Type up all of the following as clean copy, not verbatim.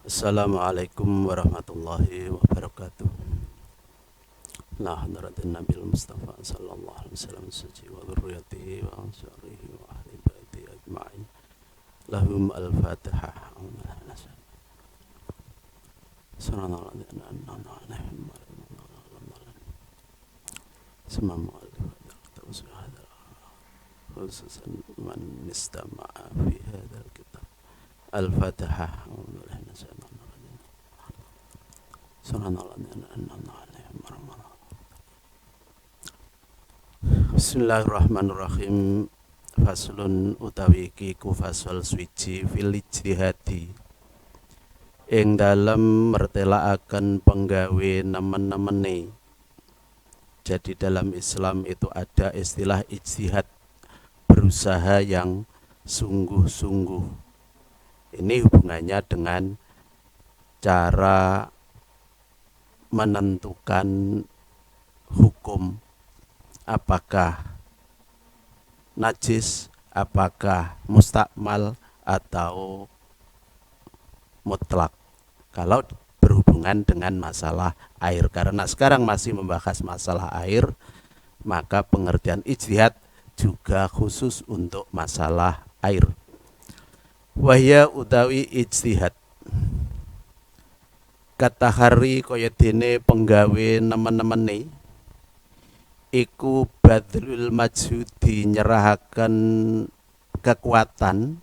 Assalamualaikum warahmatullahi wabarakatuh. Nah, hadratin Nabil Mustafa sallallahu alaihi wasallam suci wa dzurriyyatihi wa ansarihi wa ahli baiti ajma'in. Lahum al-Fatihah. Sallallahu alaihi wasallam. Khususan man istama'a fi hadzal kitab. Al-Fatihah. Bismillahirrahmanirrahim. Faslun utawi iki ku fasal swiji fil ijtihadi ing dalem mertelaaken penggawe nemen-nemene. Jadi dalam Islam itu ada istilah ijtihad, berusaha yang sungguh-sungguh. Ini hubungannya dengan cara menentukan hukum, apakah najis, apakah mustakmal atau mutlak. Kalau berhubungan dengan masalah air, karena sekarang masih membahas masalah air, maka pengertian ijtihad juga khusus untuk masalah air. Wahya utawi ijtihad kata hari kaya dene penggawe nemen-nemene iku badlul majhudi, nyerahaken kekuatan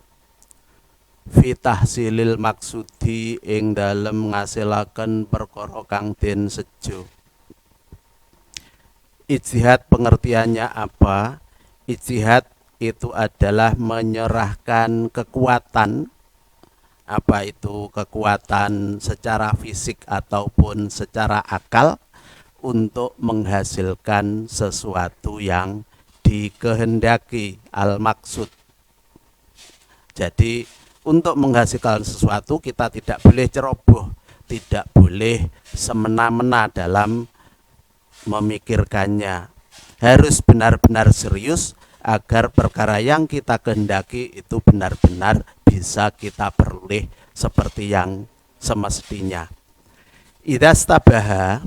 fi tahsilil maksudi ing dalem ngasilaken perkara kang den sejo. Ijtihad pengertiannya apa? Ijtihad itu adalah menyerahkan kekuatan, apa itu kekuatan secara fisik ataupun secara akal, untuk menghasilkan sesuatu yang dikehendaki, al-maksud. Jadi untuk menghasilkan sesuatu kita tidak boleh ceroboh, tidak boleh semena-mena dalam memikirkannya. Harus benar-benar serius agar perkara yang kita kehendaki itu benar-benar bisa kita peroleh seperti yang semestinya. Idza stabaha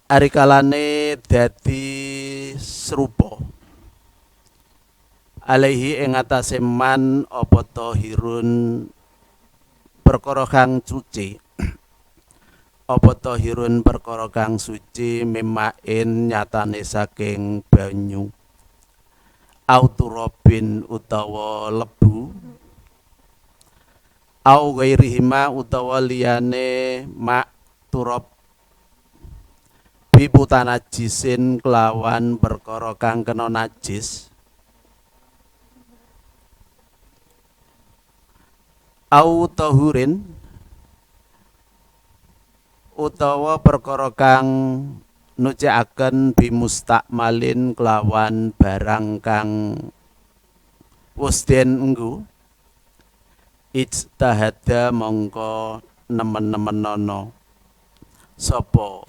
arikalane dadi serupa alaihi ing atase man apa tahirun perkara kang suci, apa tahirun perkara kang suci, mimain nyatane saking banyu, auturobin utawa lebu, au ghairihima utawa liyane mak turab, bibutanajisin kelawan perkara kang kena najis, au tahurin utawa perkara kang nucikaken bimustakmalin kelawan barang kang wis den enggu, ijtahada mongko nemen-nemenono sapa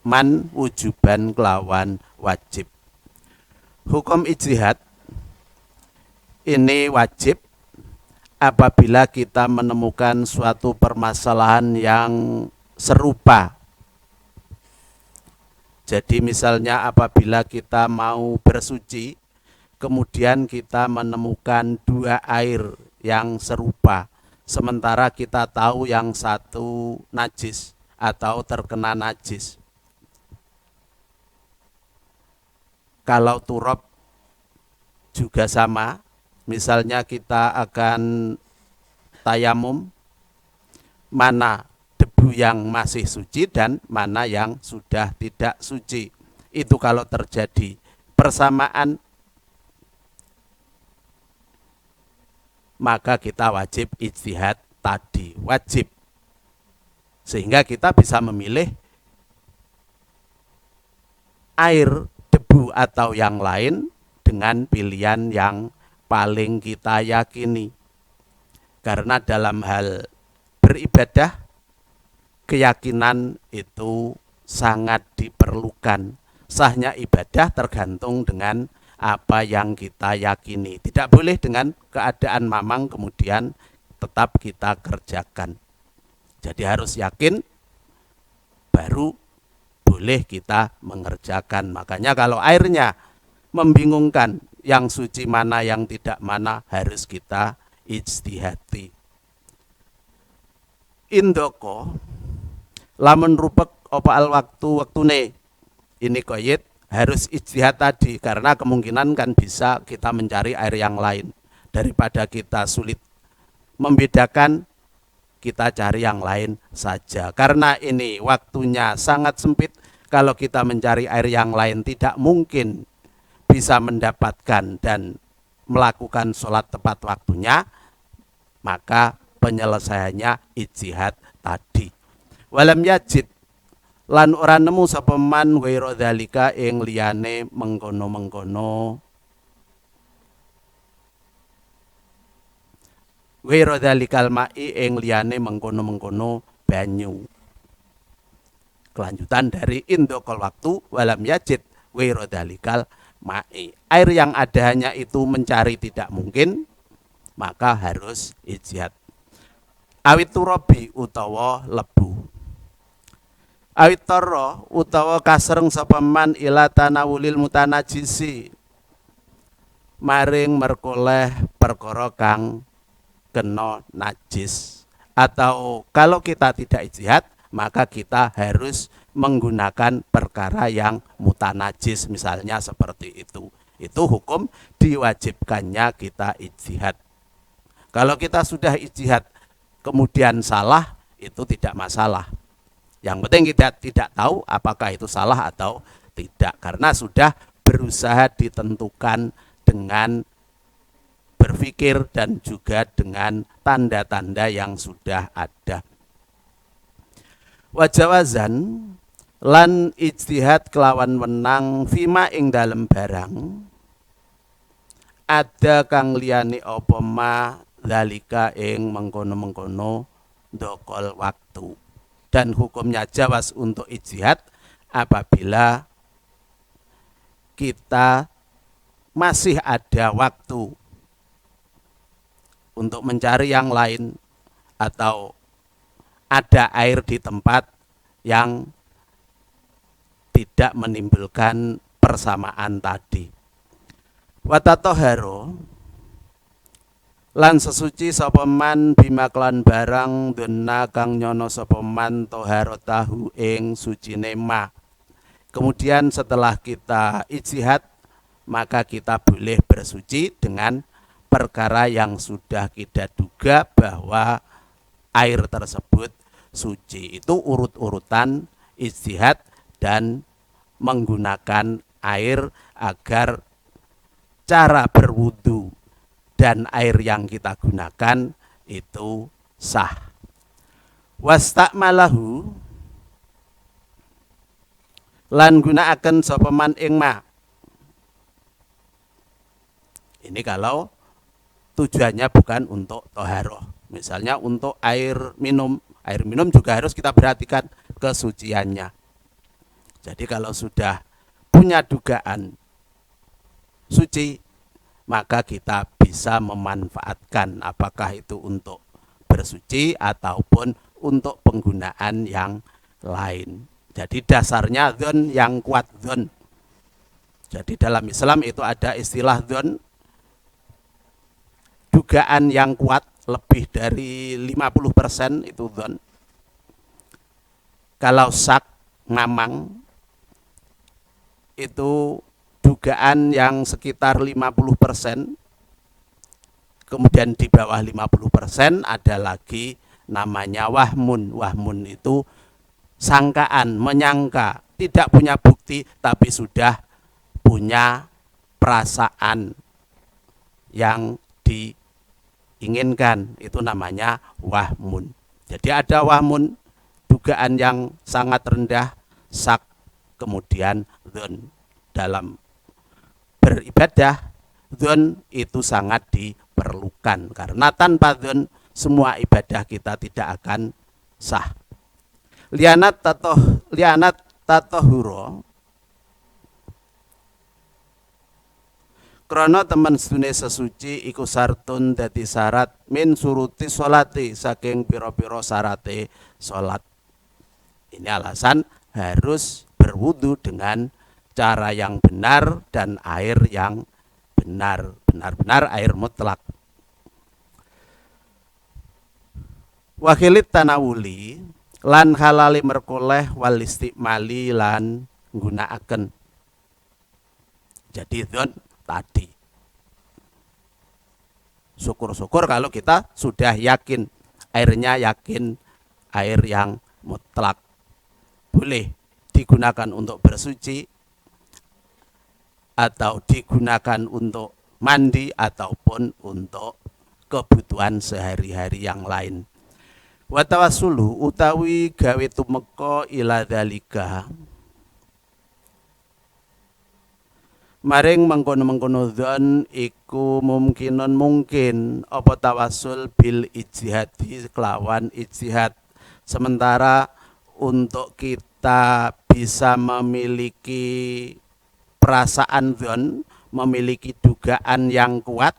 man wujuban kelawan wajib. Hukum ijtihad ini wajib apabila kita menemukan suatu permasalahan yang serupa. Jadi misalnya apabila kita mau bersuci, kemudian kita menemukan dua air yang serupa, sementara kita tahu yang satu najis atau terkena najis. Kalau turab juga sama, misalnya kita akan tayamum, mana debu yang masih suci dan mana yang sudah tidak suci. Itu kalau terjadi persamaan, maka kita wajib ijtihad tadi, wajib. Sehingga kita bisa memilih air, debu atau yang lain dengan pilihan yang paling kita yakini. Karena dalam hal beribadah, keyakinan itu sangat diperlukan. Sahnya ibadah tergantung dengan apa yang kita yakini. Tidak boleh dengan keadaan mamang kemudian tetap kita kerjakan. Jadi harus yakin baru boleh kita mengerjakan. Makanya kalau airnya membingungkan, yang suci mana, yang tidak mana, harus kita ijtihati. Indoko lamun rupek apa al waktune ini koyit harus ijtihad tadi, karena kemungkinan kan bisa kita mencari air yang lain. Daripada kita sulit membedakan, kita cari yang lain saja. Karena ini waktunya sangat sempit, kalau kita mencari air yang lain tidak mungkin bisa mendapatkan dan melakukan sholat tepat waktunya, maka penyelesaiannya ijtihad tadi. Walam yajid lan ora nemu sapa man ghairu dzalika ing liyane mengkono-mengkono, ghairu dzalikal ma'i ing liyane mengkono-mengkono banyu. Kelanjutan dari indokol waktu walam yajid ghairu dzalikal ma'i. Air yang ada hanya itu mencari tidak mungkin, maka harus ijtihad. Awit turabi utawa lebu. Awit toro utawa kasreng sapa man ila tanawulil mutanajisi, maring merkoleh perkara kang kena najis. Atau kalau kita tidak ijtihad, maka kita harus menggunakan perkara yang mutanajis, misalnya seperti itu. Itu hukum diwajibkannya kita ijtihad. Kalau kita sudah ijtihad kemudian salah, itu tidak masalah. Yang penting kita tidak tahu apakah itu salah atau tidak, karena sudah berusaha ditentukan dengan berpikir dan juga dengan tanda-tanda yang sudah ada. Wajawazan lan ijtihad kelawan wenang fima ing dalem barang ada kang liyane apa ma zalika ing mengkono-mengkono dokol waktu. Dan hukumnya jawaz untuk ijtihad apabila kita masih ada waktu untuk mencari yang lain, atau ada air di tempat yang tidak menimbulkan persamaan tadi. Watatoharo lan sesuci sapa man bima klan barang dena kang nyono sapa man toharotahu ing sucine ma. Kemudian setelah kita ijtihad, maka kita boleh bersuci dengan perkara yang sudah kita duga bahwa air tersebut suci. Itu urut-urutan ijtihad dan menggunakan air agar cara berwudu dan air yang kita gunakan itu sah. Wastakmalahu lan gunakaken sapa man ing ma. Ini kalau tujuannya bukan untuk toharoh. Misalnya untuk air minum juga harus kita perhatikan kesuciannya. Jadi kalau sudah punya dugaan suci, maka kita bisa memanfaatkan apakah itu untuk bersuci ataupun untuk penggunaan yang lain. Jadi dasarnya dzon yang kuat dzon. Jadi dalam Islam itu ada istilah dzon, dugaan yang kuat lebih dari 50% itu dzon. Kalau syak, ngamang, itu dugaan yang sekitar 50%. Kemudian di bawah 50% ada lagi namanya wahmun. Wahmun itu sangkaan, menyangka, tidak punya bukti tapi sudah punya perasaan yang diinginkan, itu namanya wahmun. Jadi ada wahmun, dugaan yang sangat rendah, syak, kemudian dzon. Dalam beribadah, dzon itu sangat diperlukan, karena tanpa dzon semua ibadah kita tidak akan sah. Lianat tatohuro Krana temen sedune sesuci iku sartun dadi syarat min suruti sholati saking pira-pira syarate salat. Ini alasan harus berwudu dengan cara yang benar dan air yang benar, benar-benar air mutlak. Wakilit tanawuli lan halali merkoleh wal istiqmali lan nggunakaken. Jadi don tadi syukur-syukur kalau kita sudah yakin airnya, yakin air yang mutlak, boleh digunakan untuk bersuci atau digunakan untuk mandi ataupun untuk kebutuhan sehari-hari yang lain. Wa tawassulu utawi gawe tumeka ila dzalika maring mengkono-mengkono dzon iku mungkin apa tawassul bil ijtihadi kelawan ijtihad. Sementara untuk kita bisa memiliki perasaan dzon, memiliki dugaan yang kuat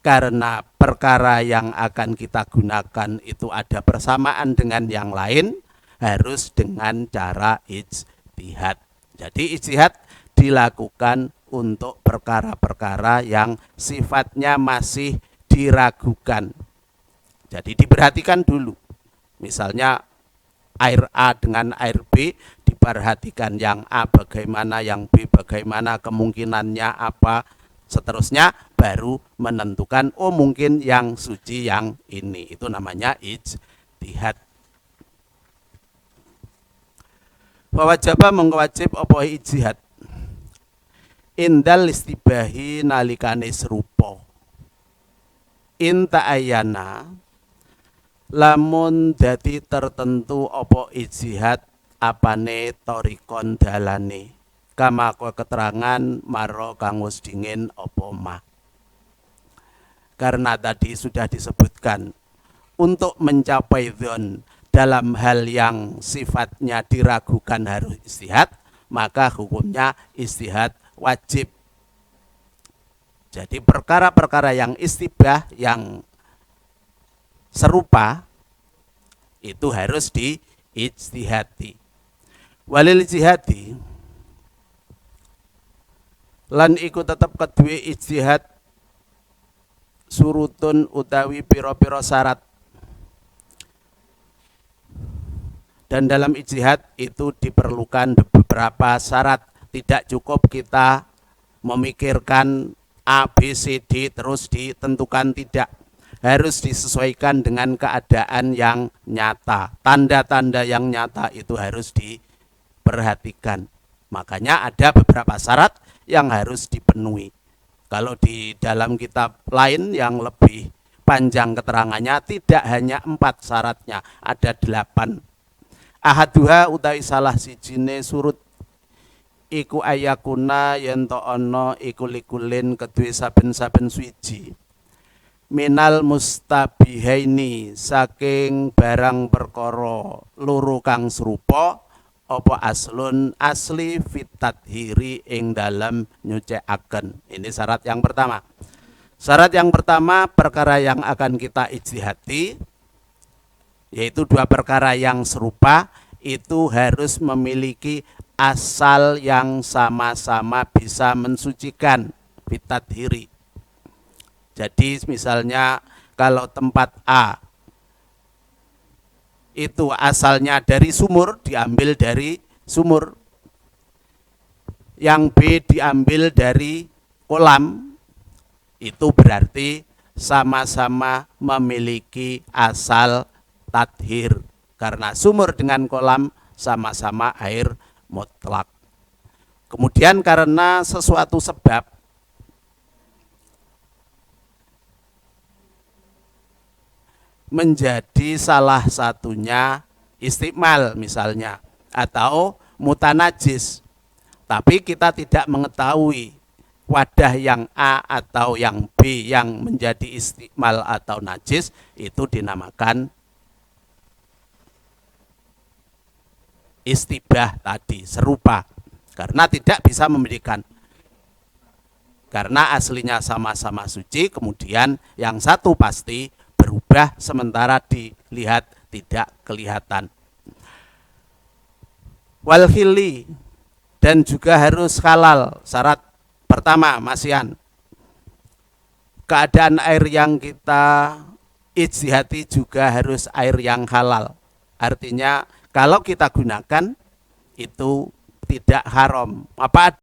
karena perkara yang akan kita gunakan itu ada persamaan dengan yang lain, harus dengan cara ijtihad. Jadi ijtihad dilakukan untuk perkara-perkara yang sifatnya masih diragukan. Jadi diperhatikan dulu. Misalnya air A dengan air B, diperhatikan yang A bagaimana, yang B bagaimana, kemungkinannya apa, seterusnya baru menentukan oh mungkin yang suci yang ini. Itu namanya ijtihad. Wajaba mengwajib apa ijtihad indal istibahi nalikane serupa. Inta ayana lamun dadi tertentu apa ijtihad apane torikon dalane kama keterangan maro kang wis dingin apa mah. Karena tadi sudah disebutkan untuk mencapai dzon dalam hal yang sifatnya diragukan harus ijtihad, maka hukumnya ijtihad wajib. Jadi perkara-perkara yang istibah yang serupa itu harus diijtihadi. Walil ijtihadi lan iku tetep kedue ijtihad surutun utawi pira-pira syarat. Dan dalam ijtihad itu diperlukan beberapa syarat. Tidak cukup kita memikirkan A, B, C, D terus ditentukan, tidak. Harus disesuaikan dengan keadaan yang nyata. Tanda-tanda yang nyata itu harus diperhatikan. Makanya ada beberapa syarat yang harus dipenuhi. Kalau di dalam kitab lain yang lebih panjang keterangannya tidak hanya 4 syaratnya, ada 8. Ahaduha utawi salah sijine surut iku ayakuna yen to ana iku likulin kedue saben-saben suci minal mustabihaini saking barang perkara loro kang serupa apa aslun asli fitathiri ing dalam nyucikaken. Ini syarat yang pertama. Syarat yang pertama perkara yang akan kita ijtihadi yaitu 2 perkara yang serupa itu harus memiliki asal yang sama-sama bisa mensucikan fitathiri. Jadi misalnya kalau tempat A itu asalnya dari sumur, diambil dari sumur. Yang B diambil dari kolam, itu berarti sama-sama memiliki asal tathir. Karena sumur dengan kolam sama-sama air mutlak. Kemudian karena sesuatu sebab menjadi salah satunya istiqmal misalnya atau mutanajis, tapi kita tidak mengetahui wadah yang A atau yang B yang menjadi istiqmal atau najis, itu dinamakan istibah tadi, serupa, karena tidak bisa membedakan. Karena aslinya sama-sama suci, kemudian yang satu pasti berubah sementara dilihat tidak kelihatan. Wal khilli, dan juga harus halal. Syarat pertama, masian, keadaan air yang kita ijtihati juga harus air yang halal. Artinya kalau kita gunakan itu tidak haram. Apa